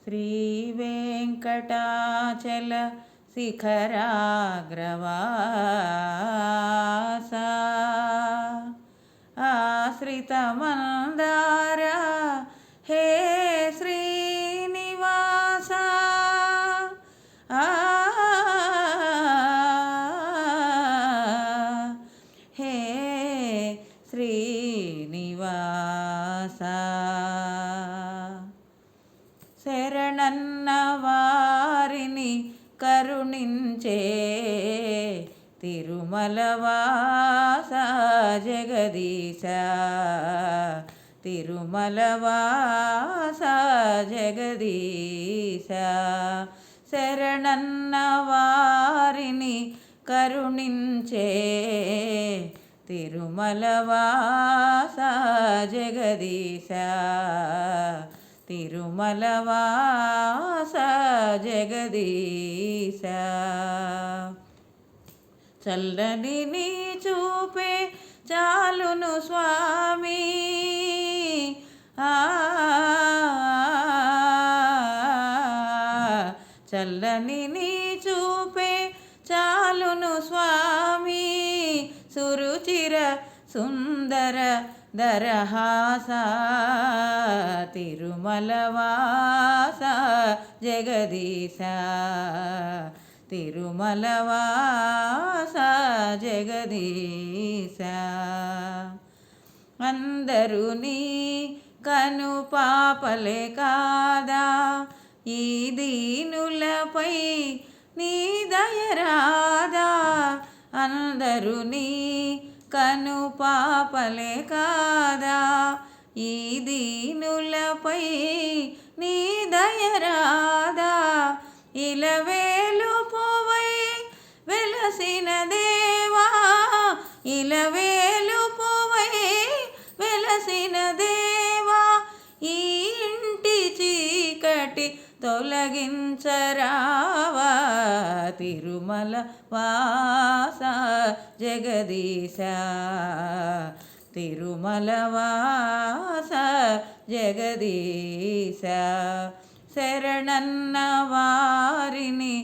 శ్రీవేంకటాచల శిఖరాగ్రవాస ఆశ్రితమందార హే శ్రీనివాస హే శ్రీనివాస శరణన్న వారిని కరుణించే తిరుమలవాస జగదీశ తిరుమలవాస జగదీశ శరణన్న వారిని కరుణించే తిరుమలవాస జగదీశ తిరుమలవాస జగదీశ చల్లని నీ చూపే చాలును స్వామి చల్లని నీ చూపే చాలును స్వామి సురుచిర సుందర దరహాస తిరుమలవాస జగదీశ తిరుమలవాస జగదీశ అందరూ నీ కను పాపలే కాదా ఈ దీనులపై నీ దయరాదా అందరూ నీ కను పాపలే కాదా ఈ దీనులపై నీ దయరాదా ఇలవేలు పోవై వెలసిన దేవా ఇలవేలు పోవై వెలసిన దేవా ఈ ఇంటి చీకటి తొలగించరావా తిరుమల వాస జగదీశ తిరుమలవాస జగదీశ శరణన్న వారిని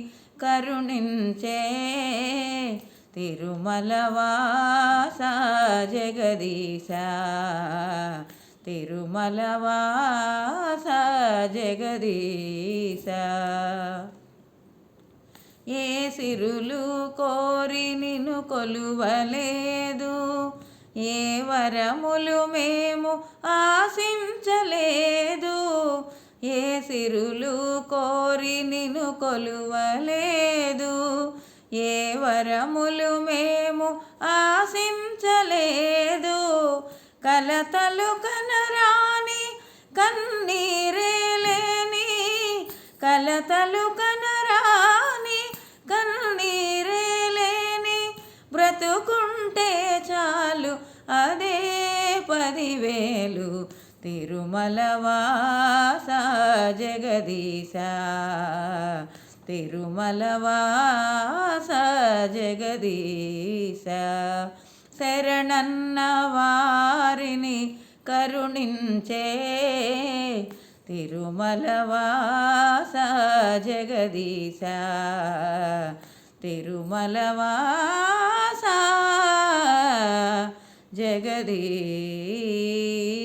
కరుణించే తిరుమలవాస జగదీశ తిరుమలవాస జగదీశ ఏ సిరులు కోరి నిన్ను కొలువలేదు ఏ వరములు మేము ఆశించలేదు ఏ సిరులు కోరి నిన్ను కొలువలేదు ఏ వరములు మేము ఆశించలేదు కలతలు కనరాని కన్నీరేలేని కలతలు కనరాని కన్నీరేలేని బ్రతుకుంటే చాలు అదే 10,000 తిరుమలవాస జగదీశ తిరుమలవాస జగదీశ శరణన్న వారిని కరుణించే తిరుమలవాస జగదీశ తిరుమలవాస జగదీశ